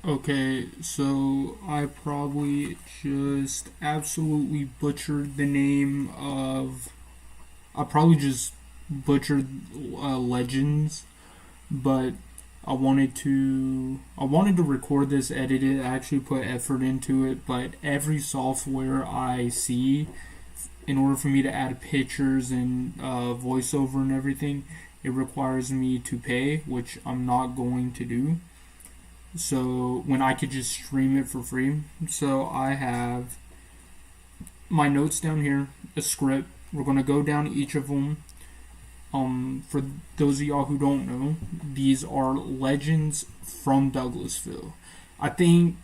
Okay, so I probably just absolutely butchered the name of. I probably just butchered Legends, but I wanted to record this, edit it, actually put effort into it. But every software I see, in order for me to add pictures and voiceover and everything, it requires me to pay, which I'm not going to do. So when I could just stream it for free. So I have my notes down here, a script. We're gonna go down each of them. For those of y'all who don't know, these are legends from Douglasville. I think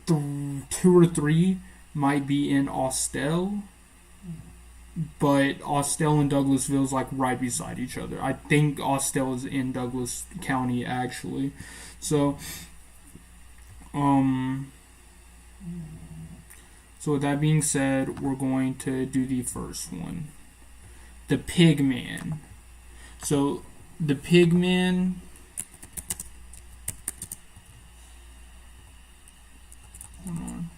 two or three might be in Austell, but Austell and Douglasville is like right beside each other. I think Austell is in Douglas County actually. So um So with that being said, we're going to do the first one. The Pigman. So the Pigman. Hold on.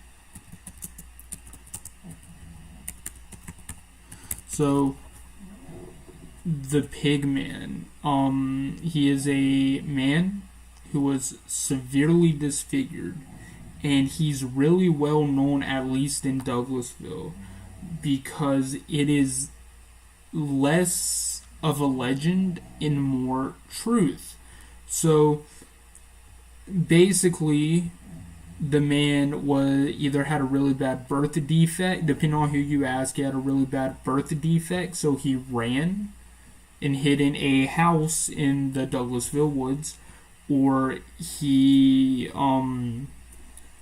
So the Pigman. He is a man who was severely disfigured, and he's really well known, at least in Douglasville, because it is less of a legend and more truth. So basically, the man was either had a really bad birth defect, depending on who you ask, he had a really bad birth defect, so he ran and hid in a house in the Douglasville woods, or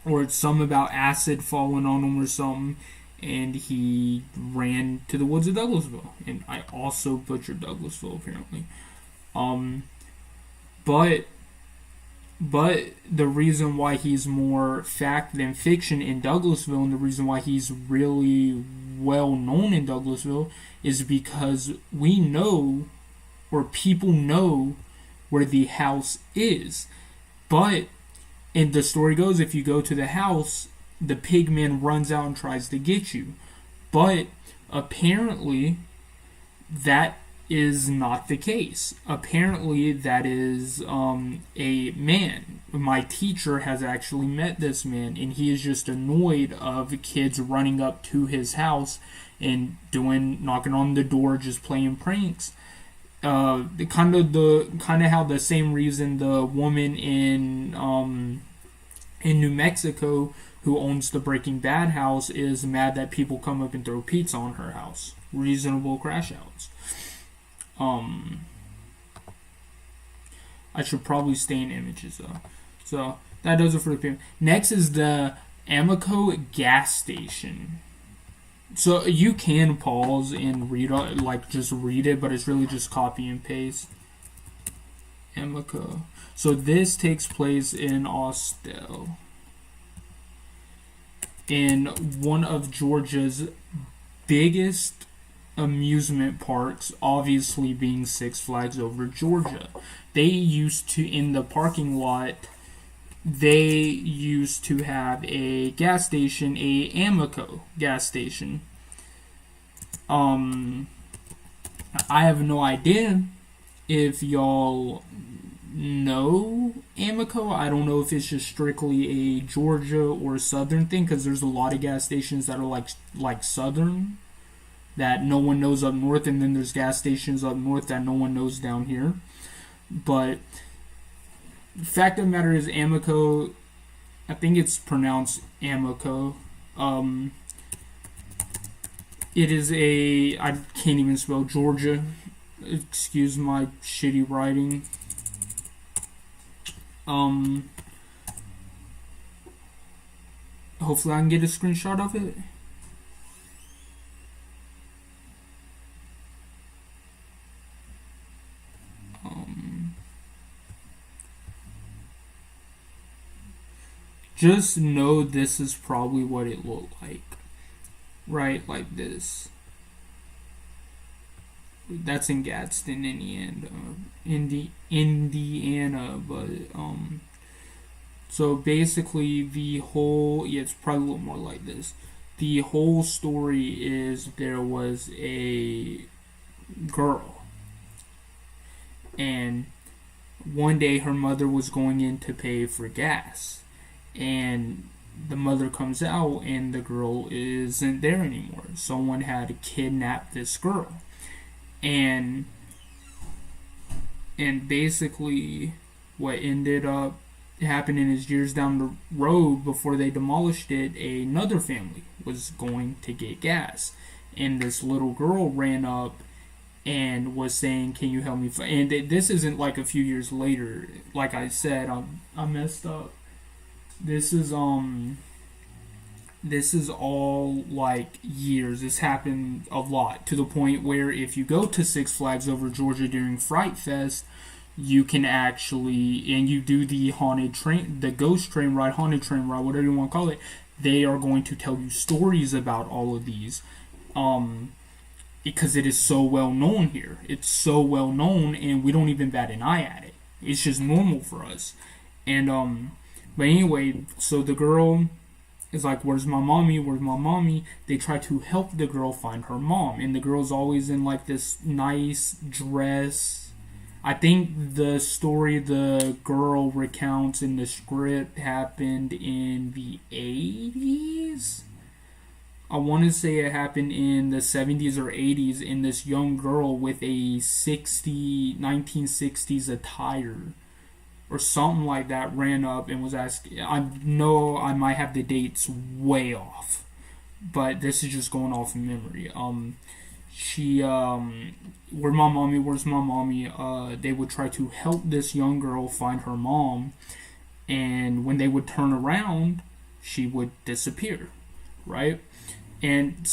or it's something about acid falling on him or something, and he ran to the woods of Douglasville. And I also butchered Douglasville apparently. Um, but but the reason why he's more fact than fiction in Douglasville, and the reason why he's really well known in Douglasville, is because we know, or people know, where the house is. But, and the story goes, if you go to the house, the pigman runs out and tries to get you. But apparently, that is not the case. Apparently, that is a man. My teacher has actually met this man, and he is just annoyed of kids running up to his house and knocking on the door, just playing pranks. Kind of how the same reason the woman in New Mexico who owns the Breaking Bad house is mad that people come up and throw pizza on her house. Reasonable crash outs. I should probably stay in images though. So that does it for the payment. Next is the Amico gas station. So you can pause and read, like just read it, but it's really just copy and paste. Amico. So this takes place in Austell, in one of Georgia's biggest amusement parks, obviously being Six Flags Over Georgia. They used to, in the parking lot, they used to have a gas station, a Amico gas station. I have no idea if y'all know Amico. I don't know if it's just strictly a Georgia or Southern thing, because there's a lot of gas stations that are like Southern that no one knows up north, and then there's gas stations up north that no one knows down here. But the fact of the matter is, Amico, I think it's pronounced Amico. It is I can't even spell Georgia. Excuse my shitty writing. Hopefully I can get a screenshot of it. Just know this is probably what it looked like. Right, like this. That's in Gadsden, Indiana. Indiana, but So basically, the whole, yeah, it's probably a little more like this. The whole story is there was a girl, and one day her mother was going in to pay for gas, and the mother comes out and the girl isn't there anymore. Someone had kidnapped this girl, and basically what ended up happening is years down the road before they demolished it, another family was going to get gas, and this little girl ran up and was saying, "Can you help me?" And this isn't like a few years later. Like I said, I messed up. This is this is all like years. This happened a lot to the point where if you go to Six Flags Over Georgia during Fright Fest, you can actually, and you do the haunted train, the ghost train ride, haunted train ride, whatever you want to call it. They are going to tell you stories about all of these, because it is so well known here. It's so well known, and we don't even bat an eye at it. It's just normal for us. And but anyway, so the girl is like, "Where's my mommy? Where's my mommy?" They try to help the girl find her mom, and the girl's always in like this nice dress. I think the story the girl recounts in the script happened in the 80s. I want to say it happened in the 70s or 80s, in this young girl with a 1960s attire or something like that ran up and was asking. I know I might have the dates way off, but this is just going off in memory. She where's my mommy, where's my mommy? They would try to help this young girl find her mom, and when they would turn around, she would disappear, right? And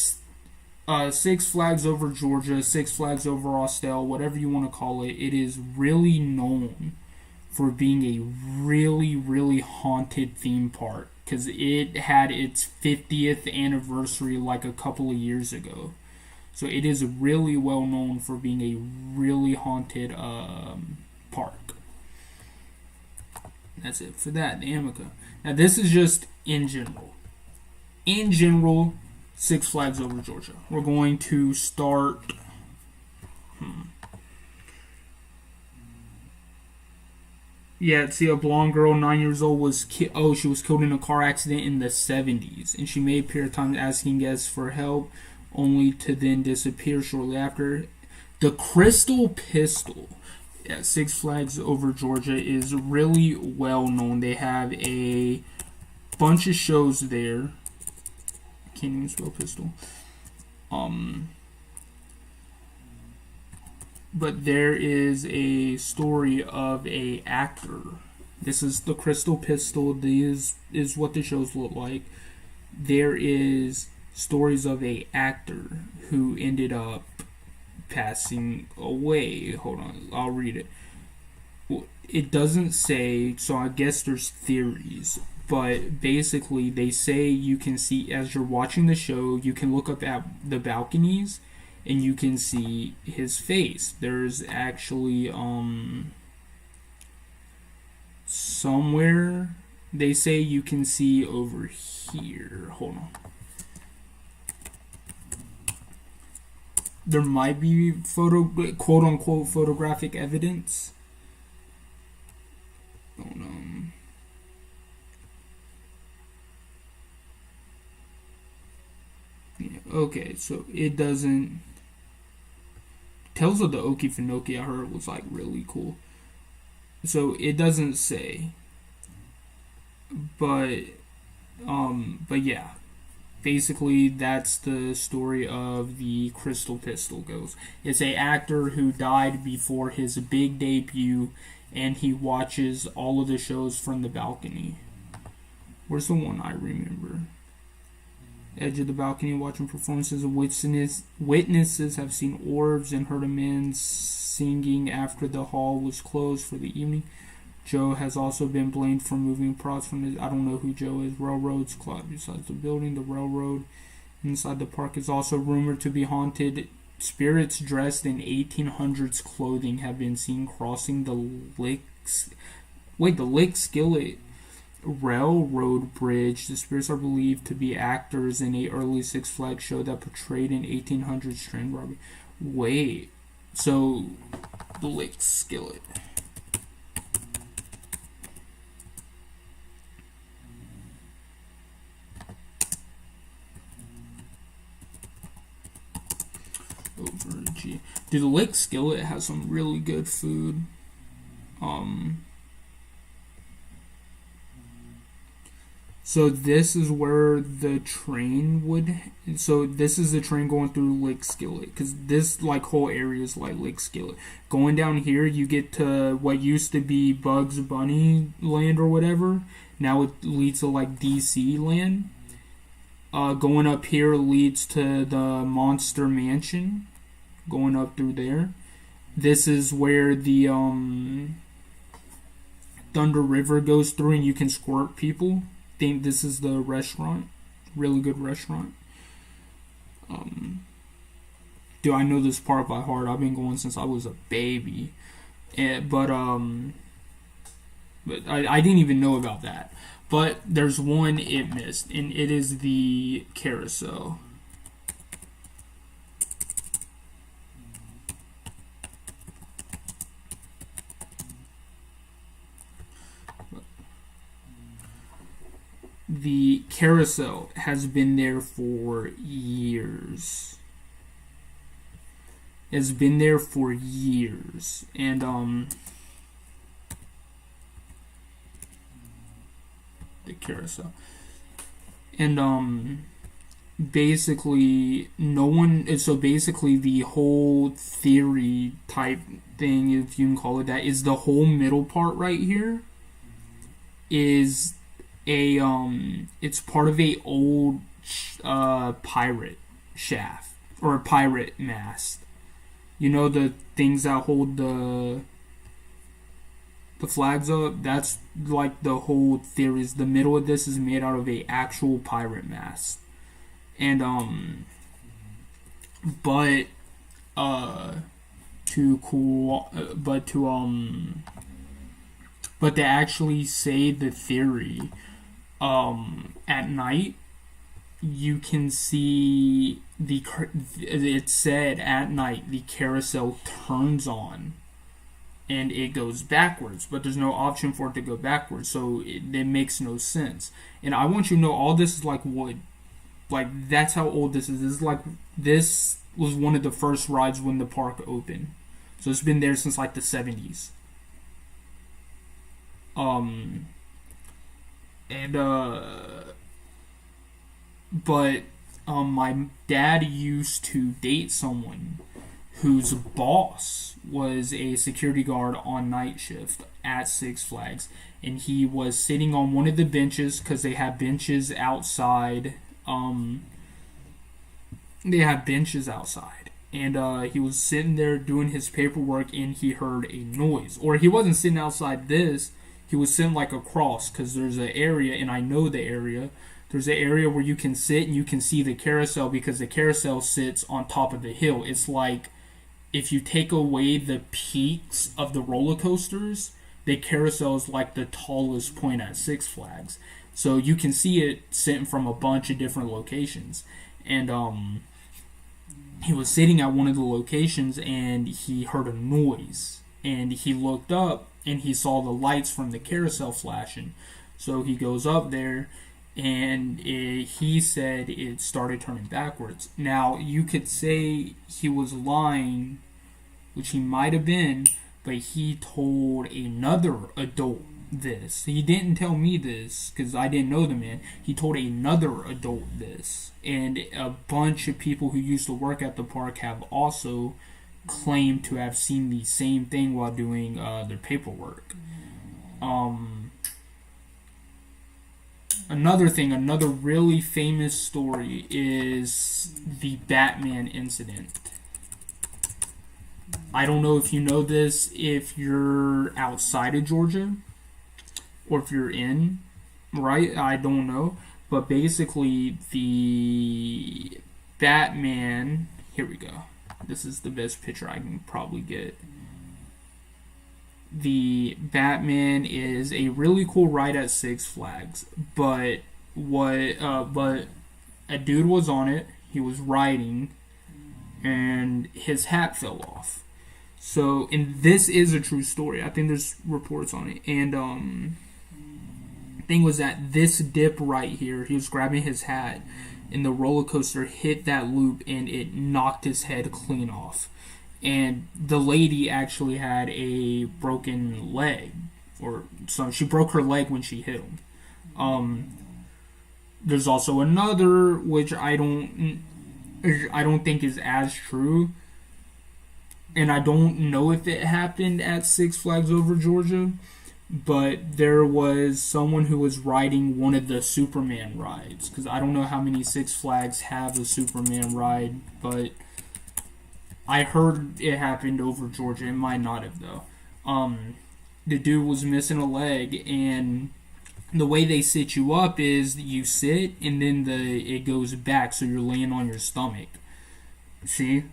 Six Flags Over Georgia, Six Flags Over Austell, whatever you want to call it, it is really known for being a really, really haunted theme park, because it had its 50th anniversary like a couple of years ago. So it is really well known for being a really haunted park. That's it for that, the Amica. Now this is just in general. In general, Six Flags Over Georgia. We're going to start. Yeah, see, a blonde girl, 9 years old, was she was killed in a car accident in the 70s, and she made a pair of times asking guests for help, only to then disappear shortly after. The Crystal Pistol at Six Flags Over Georgia is really well known. They have a bunch of shows there. Can't even spell pistol. But there is a story of a actor. This is the Crystal Pistol. This is what the shows look like. There is stories of a actor who ended up passing away. Hold on, I'll read it. Well, it doesn't say, so I guess there's theories. But basically, they say you can see, as you're watching the show, you can look up at the balconies and you can see his face. There's actually somewhere they say you can see over here. Hold on. There might be quote unquote photographic evidence. Hold on. Yeah, okay, so it doesn't. Tales of the Okefenokee I heard was like really cool. So it doesn't say. But yeah. Basically that's the story of the Crystal Pistol Ghost. It's an actor who died before his big debut, and he watches all of the shows from the balcony. Where's the one I remember? Edge of the balcony, watching performances of witnesses have seen orbs and heard a man singing after the hall was closed for the evening. Joe has also been blamed for moving props from his, I don't know who Joe is, railroads cloud besides the building. The railroad inside the park is also rumored to be haunted. Spirits dressed in 1800s clothing have been seen crossing the Lick Skillet Railroad Bridge. The spirits are believed to be actors in a early Six Flags show that portrayed an 1800s train robbery. Wait, so the Lake Skillet. Over G. Dude, the Lake Skillet has some really good food. So this is where the train would. So this is the train going through Lake Skillet, because this like whole area is like Lake Skillet. Going down here, you get to what used to be Bugs Bunny land or whatever. Now it leads to like DC land. Going up here leads to the Monster Mansion. Going up through there. This is where the Thunder River goes through, and you can squirt people. Think this is the restaurant. Really good restaurant. Dude, I know this part by heart. I've been going since I was a baby. But I didn't even know about that. But there's one it missed, and it is the carousel. The carousel has been there for years. It's been there for years. And the carousel. And basically no one, so basically the whole theory type thing, if you can call it that, is the whole middle part right here is it's part of a old pirate shaft or a pirate mast. You know, the things that hold the flags up. That's like the whole theory. Is the middle of this is made out of a actual pirate mast, and but to actually say the theory. At night, you can see it said at night the carousel turns on and it goes backwards, but there's no option for it to go backwards, so it makes no sense. And I want you to know all this is like wood. Like, that's how old this is. This was one of the first rides when the park opened. So it's been there since like the 70s. But my dad used to date someone whose boss was a security guard on night shift at Six Flags, and he was sitting on one of the benches because they have benches outside. They have benches outside, and he was sitting there doing his paperwork, and he heard a noise. Or he wasn't sitting outside this. He was sitting like across, because there's an area, and I know the area. There's an area where you can sit and you can see the carousel, because the carousel sits on top of the hill. It's like if you take away the peaks of the roller coasters, the carousel is like the tallest point at Six Flags. So you can see it sitting from a bunch of different locations. And he was sitting at one of the locations, and he heard a noise. And he looked up, and he saw the lights from the carousel flashing. So he goes up there, and he said it started turning backwards. Now, you could say he was lying, which he might have been, but he told another adult this. He didn't tell me this, because I didn't know the man. He told another adult this. And a bunch of people who used to work at the park have also claim to have seen the same thing while doing their paperwork. Another really famous story is the Batman incident. I don't know if you know this if you're outside of Georgia or if you're in, right? I don't know. But basically, the Batman... Here we go. This is the best picture I can probably get. the Batman is a really cool ride at Six Flags, but but a dude was on it. He was riding, and his hat fell off. So, and this is a true story. I think there's reports on it. And thing was that this dip right here, he was grabbing his hat, and the roller coaster hit that loop, and it knocked his head clean off. And the lady actually had a broken leg, or so she broke her leg when she hit him. Um, there's also another which I don't think is as true, and I don't know if it happened at Six Flags Over Georgia, but there was someone who was riding one of the Superman rides, because I don't know how many Six Flags have a Superman ride, but I heard it happened over Georgia. It might not have, though. The dude was missing a leg, and the way they sit you up is you sit, and then it goes back, so you're laying on your stomach. See?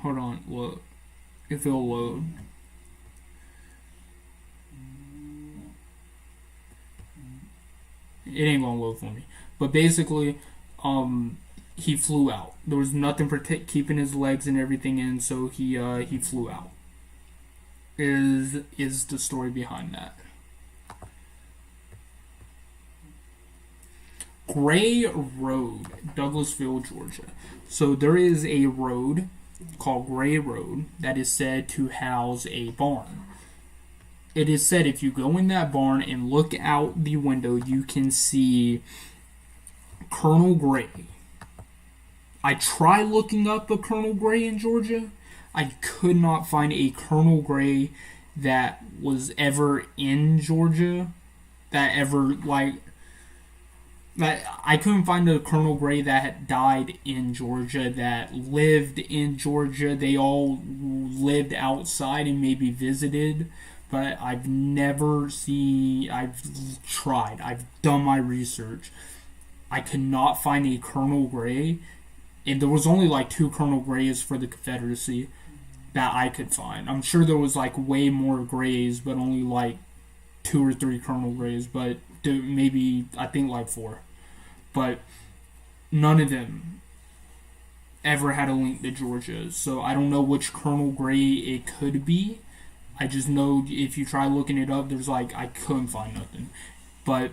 Hold on, look. If it'll load. It ain't gonna load for me. But basically, he flew out. There was nothing keeping his legs and everything in, so he flew out. Is the story behind that? Gray Road, Douglasville, Georgia. So there is a road called Gray Road that is said to house a barn. It is said if you go in that barn and look out the window, you can see Colonel Gray. I tried looking up a Colonel Gray in Georgia. I could not find a Colonel Gray that was ever in Georgia. That ever, I couldn't find a Colonel Gray that had died in Georgia, that lived in Georgia. They all lived outside and maybe visited. But I've tried. I've done my research. I could not find a Colonel Gray. And there was only like 2 Colonel Grays for the Confederacy that I could find. I'm sure there was like way more Grays, but only like 2 or 3 Colonel Grays. But maybe, I think like 4. But none of them ever had a link to Georgia. So I don't know which Colonel Gray it could be. I just know if you try looking it up, there's I couldn't find nothing. But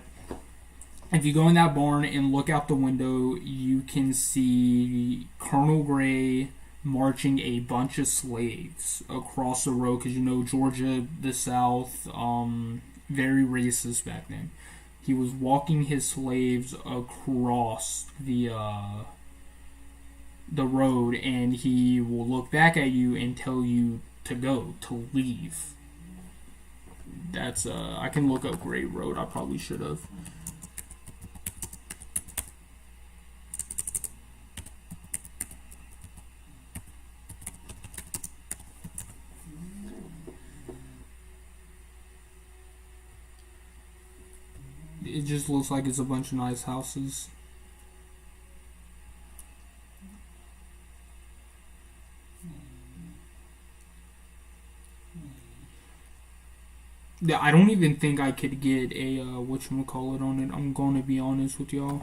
if you go in that barn and look out the window, you can see Colonel Gray marching a bunch of slaves across the road, because Georgia, the South, very racist back then. He was walking his slaves across the road, and he will look back at you and tell you to leave. That's I can look up Gray Road. I probably should have. It just looks like it's a bunch of nice houses. Yeah, I don't even think I could get a whatchamacallit on it. I'm going to be honest with y'all.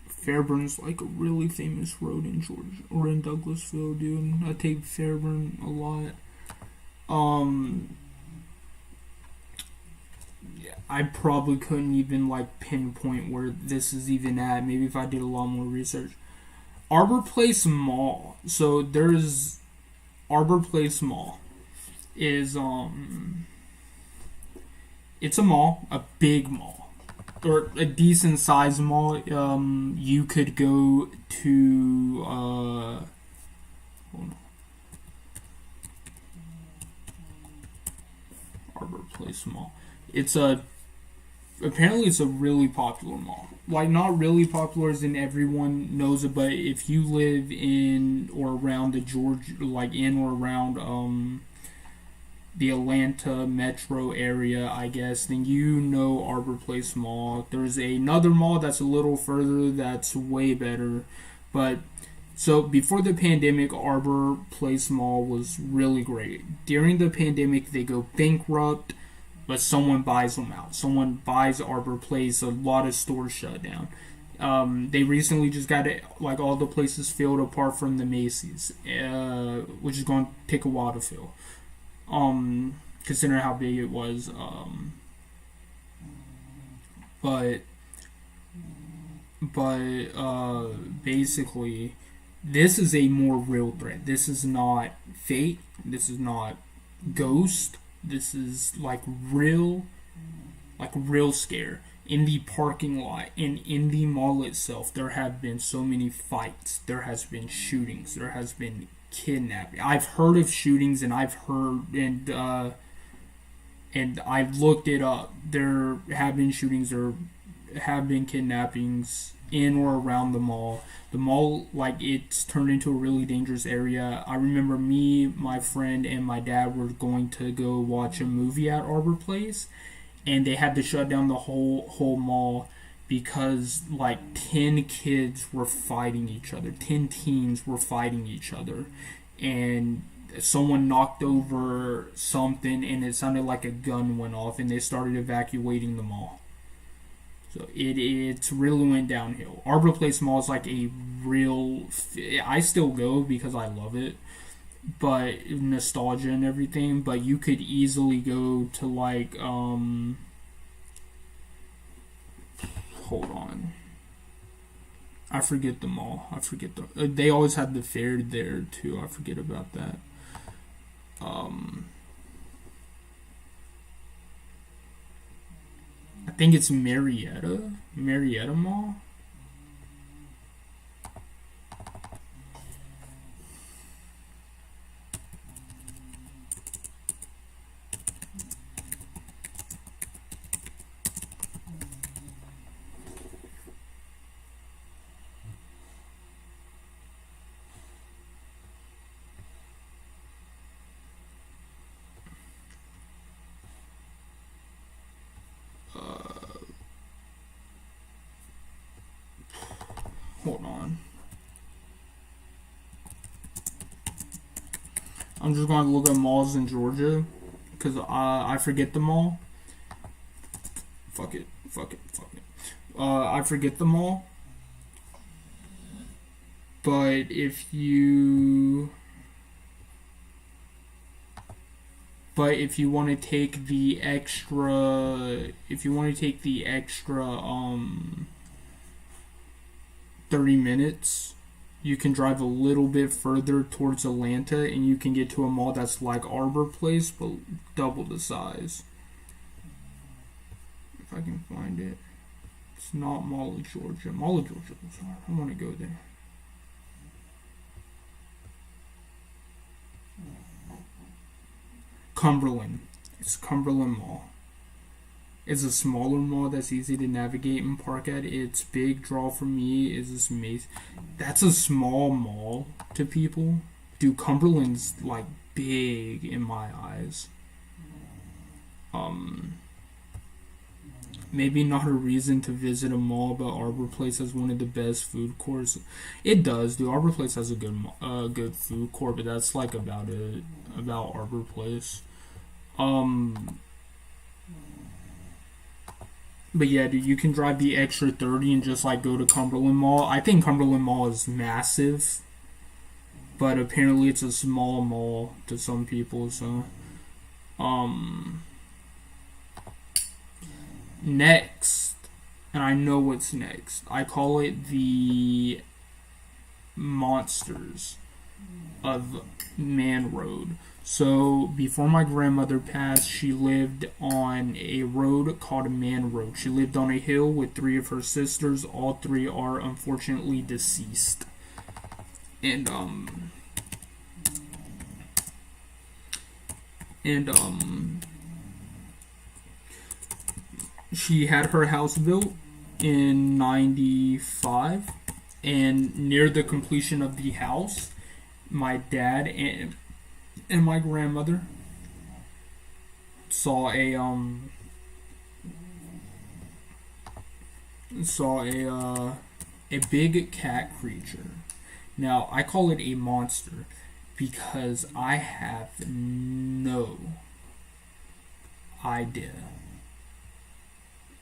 Fairburn's like a really famous road in Georgia, or in Douglasville, dude. I take Fairburn a lot. Yeah, I probably couldn't even pinpoint where this is even at. Maybe if I did a lot more research. Arbor Place Mall. So there's Arbor Place Mall. Is it's a mall, a big mall, or a decent sized mall. You could go to hold on. Arbor Place Mall. Apparently it's a really popular mall. Not really popular as in everyone knows it, but if you live in or around the Georgia, in or around the Atlanta metro area, I guess, then you know Arbor Place Mall. There's another mall that's a little further that's way better. But so before the pandemic, Arbor Place Mall was really great. During the pandemic, they go bankrupt, but someone buys them out. Someone buys Arbor Place. A lot of stores shut down. They recently just got it, like all the places filled apart from the Macy's, which is going to take a while to fill. Considering how big it was. But basically, this is a more real threat. This is not fake. This is not ghost. This is real scare. In the parking lot and in the mall itself, there have been so many fights. There has been shootings. There has been kidnapping. I've heard of shootings, and I've looked it up. There have been shootings. There have been kidnappings in or around the mall. The mall, like, it's turned into a really dangerous area. I remember me, my friend, and my dad were going to go watch a movie at Arbor Place, and they had to shut down the whole mall because like 10 kids were fighting each other. 10 teens were fighting each other, and someone knocked over something, and it sounded like a gun went off, and they started evacuating the mall. So it's really went downhill. Arbor Place Mall is like a real. I still go because I love it, but nostalgia and everything. But you could easily go to like hold on. I forget the mall. I forget the. They always had the fair there too. I forget about that. I think it's Marietta Mall. Hold on. I'm just going to look at malls in Georgia because I forget the mall. Fuck it. I forget the mall. But if you want to take the extra 30 minutes, you can drive a little bit further towards Atlanta, and you can get to a mall that's like Arbor Place, but double the size. If I can find it. It's not Mall of Georgia. Mall of Georgia. Sorry, I want to go there. Cumberland. It's Cumberland Mall. It's a smaller mall that's easy to navigate and park at. Its big draw for me is this Mace. That's a small mall to people. Dude, Cumberland's like big in my eyes. Maybe not a reason to visit a mall, but Arbor Place has one of the best food courts. It does, dude. Arbor Place has a good food court, but that's like about it. About Arbor Place. But yeah, dude, you can drive the extra 30 and just like go to Cumberland Mall. I think Cumberland Mall is massive, but apparently it's a small mall to some people. So, next, and I know what's next. I call it the monsters of Man Road. So, before my grandmother passed, she lived on a road called Man Road. She lived on a hill with 3 of her sisters. All 3 are unfortunately deceased. And she had her house built in 95. And near the completion of the house, my dad and my grandmother saw a big cat creature. Now I call it a monster because I have no idea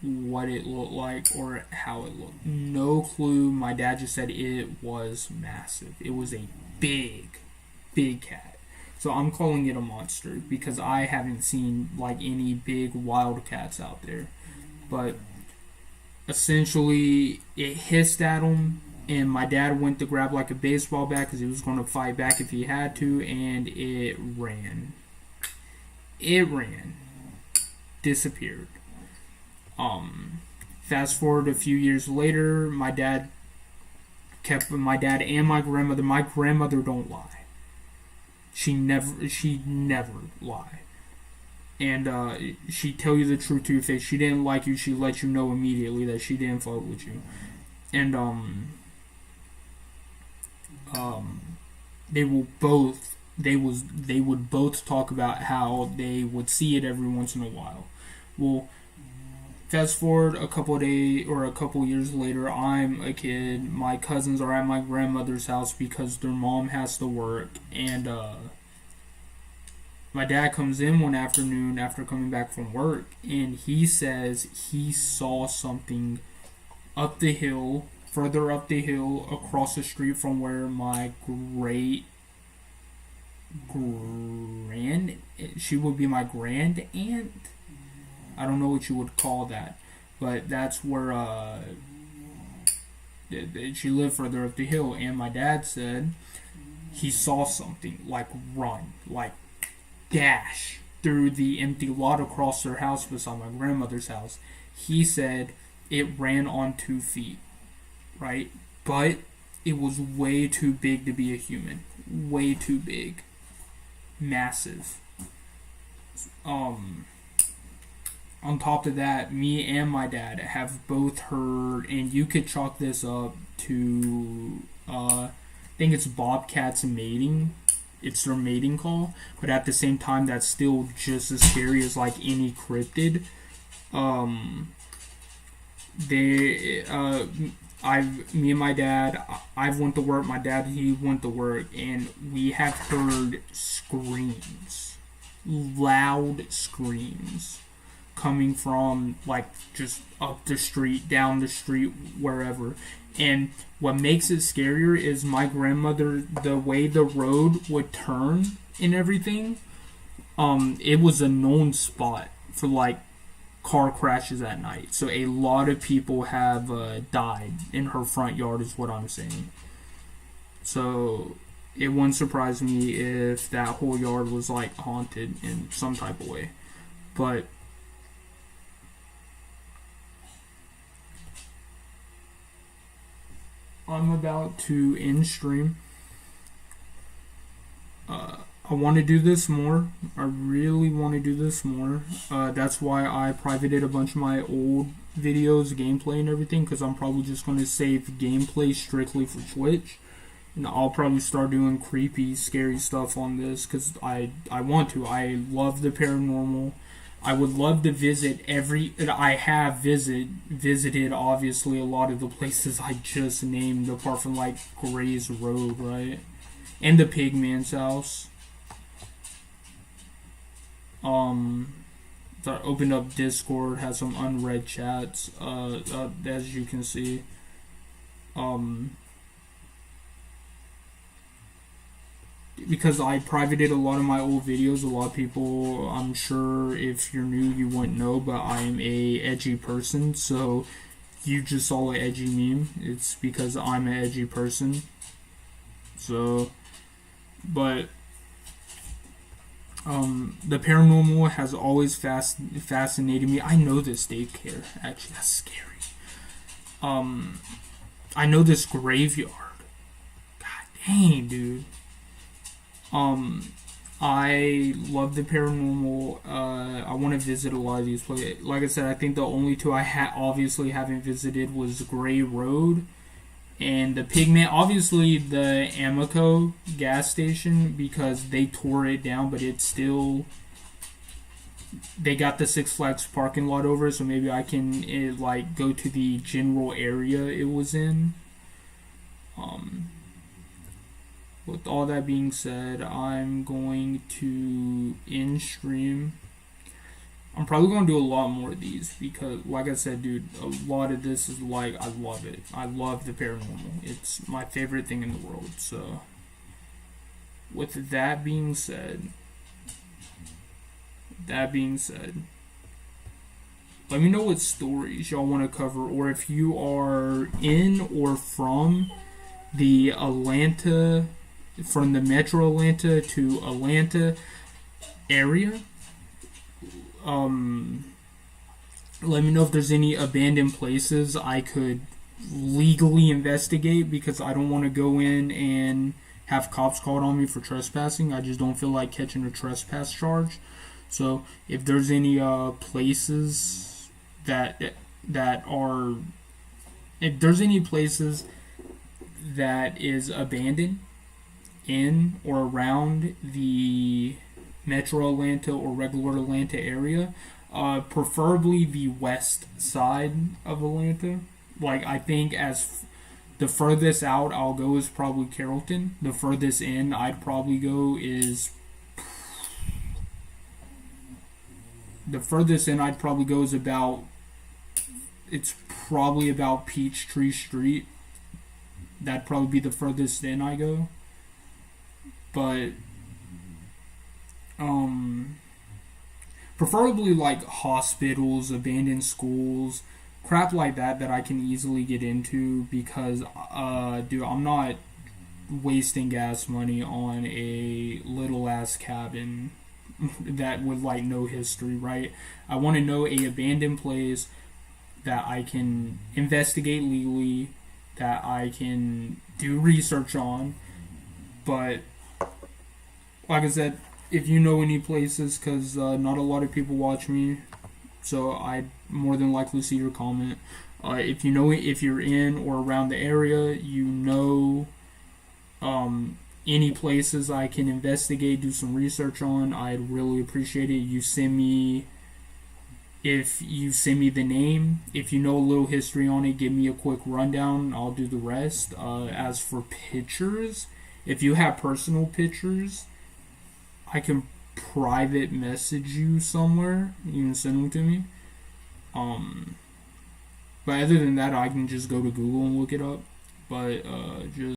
what it looked like or how it looked. No clue. My dad just said it was massive. It was a big cat. So I'm calling it a monster because I haven't seen like any big wild cats out there. But essentially, it hissed at him, and my dad went to grab like a baseball bat because he was going to fight back if he had to, and it ran. Disappeared. Fast forward a few years later, my dad and my grandmother. My grandmother don't lie. She never lie. And she'd tell you the truth to your face. She didn't like you, she let you know immediately that she didn't fuck with you. And they would both talk about how they would see it every once in a while. Well, fast forward a couple years later, I'm a kid. My cousins are at my grandmother's house because their mom has to work, and my dad comes in one afternoon after coming back from work, and he says he saw something further up the hill, across the street from where my she would be my grand aunt. I don't know what you would call that, but that's where she lived further up the hill. And my dad said he saw something like run, like dash through the empty lot across their house beside my grandmother's house. He said it ran on 2 feet, right? But it was way too big to be a human. Way too big. Massive. On top of that, me and my dad have both heard, and you could chalk this up to, I think it's bobcats mating. It's their mating call, but at the same time, that's still just as scary as like any cryptid. Me and my dad, I've went to work. My dad, he went to work, and we have heard screams, loud screams, coming from like just up the street, down the street, wherever. And what makes it scarier is my grandmother, the way the road would turn and everything, it was a known spot for like car crashes at night. So a lot of people have died in her front yard is what I'm saying. So it wouldn't surprise me if that whole yard was like haunted in some type of way. But I'm about to end stream. I want to do this more. I really want to do this more. That's why I privated a bunch of my old videos, gameplay and everything, because I'm probably just going to save gameplay strictly for Twitch. And I'll probably start doing creepy, scary stuff on this, because I want to. I love the paranormal. I would love to visit I have visited obviously a lot of the places I just named, apart from like Gray's Road, right? And the Pigman's house. So I opened up Discord, has some unread chats, as you can see. Because I privated a lot of my old videos, a lot of people, I'm sure if you're new you wouldn't know, but I am a edgy person, so you just saw an edgy meme. It's because I'm an edgy person. So, but the paranormal has always fascinated me. I know this daycare, actually, that's scary. I know this graveyard. God dang, dude. I love the paranormal. I want to visit a lot of these places. Like I said, I think the only two I obviously haven't visited was Gray Road and the Pigman. Obviously, the Amoco gas station, because they tore it down, but it's still they got the Six Flags parking lot over, so maybe I can like go to the general area it was in. Um, with all that being said, I'm going to end stream. I'm probably going to do a lot more of these because, like I said, dude, a lot of this is like, I love it. I love the paranormal. It's my favorite thing in the world. So, with that being said, let me know what stories y'all want to cover, or if you are in or from the Metro Atlanta to Atlanta area. Let me know if there's any abandoned places I could legally investigate, because I don't want to go in and have cops called on me for trespassing. I just don't feel like catching a trespass charge. So if there's any places that are if there's any places that is abandoned in or around the Metro Atlanta or regular Atlanta area, preferably the west side of Atlanta. Like, I think the furthest out I'll go is probably Carrollton. The furthest in I'd probably go is about, it's probably about Peachtree Street. That'd probably be the furthest in I go. But preferably like hospitals, abandoned schools, crap like that I can easily get into, because dude, I'm not wasting gas money on a little ass cabin that with like no history, right? I want to know a abandoned place that I can investigate legally, that I can do research on. But like I said, if you know any places, because not a lot of people watch me, so I'd more than likely see your comment. If you know it, if you're in or around the area, any places I can investigate, do some research on, I'd really appreciate it. If you send me the name, if you know a little history on it, give me a quick rundown. I'll do the rest. As for pictures, if you have personal pictures, I can private message you somewhere. You can send them to me. But other than that, I can just go to Google and look it up. But just